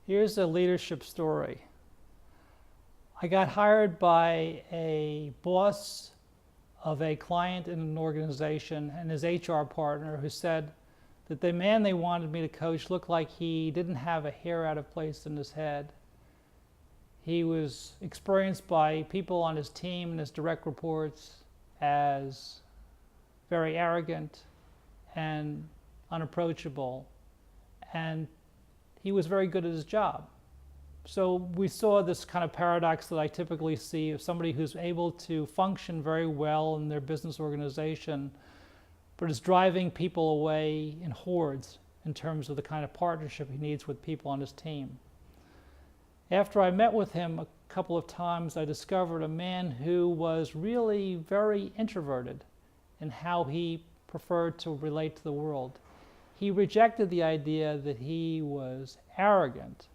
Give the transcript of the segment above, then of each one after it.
Here's a leadership story. I got hired by a boss of a client in an organization and his HR partner who said that the man they wanted me to coach looked like he didn't have a hair out of place in his head. He was experienced by people on his team and his direct reports as very arrogant and unapproachable, and he was very good at his job. So we saw this kind of paradox that I typically see of somebody who's able to function very well in their business organization, but is driving people away in hordes in terms of the kind of partnership he needs with people on his team. After I met with him a couple of times, I discovered a man who was really very introverted in how he preferred to relate to the world. He rejected the idea that he was arrogant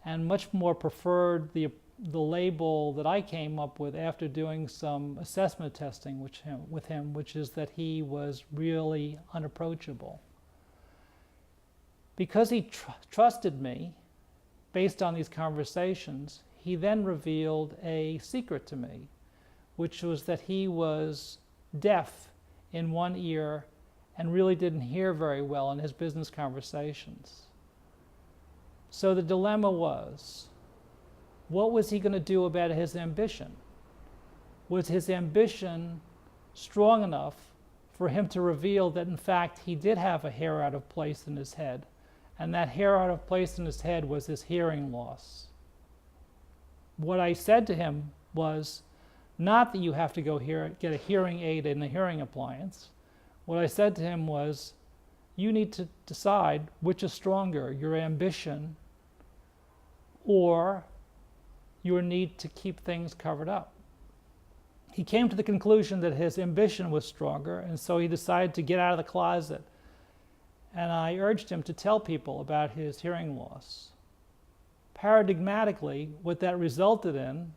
and much more preferred the label that I came up with after doing some assessment testing with him, which is that he was really unapproachable. Because he trusted me, based on these conversations, he then revealed a secret to me, which was that he was deaf in one ear and really didn't hear very well in his business conversations. So the dilemma was, what was he going to do about his ambition? Was his ambition strong enough for him to reveal that in fact he did have a hair out of place in his head, and that hair out of place in his head was his hearing loss? What I said to him was not that you have to go get a hearing aid and a hearing appliance. What I said to him was, you need to decide which is stronger, your ambition or your need to keep things covered up. He came to the conclusion that his ambition was stronger, and so he decided to get out of the closet. And I urged him to tell people about his hearing loss. Paradigmatically, what that resulted in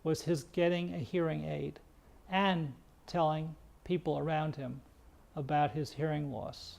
was his getting a hearing aid and telling people around him about his hearing loss.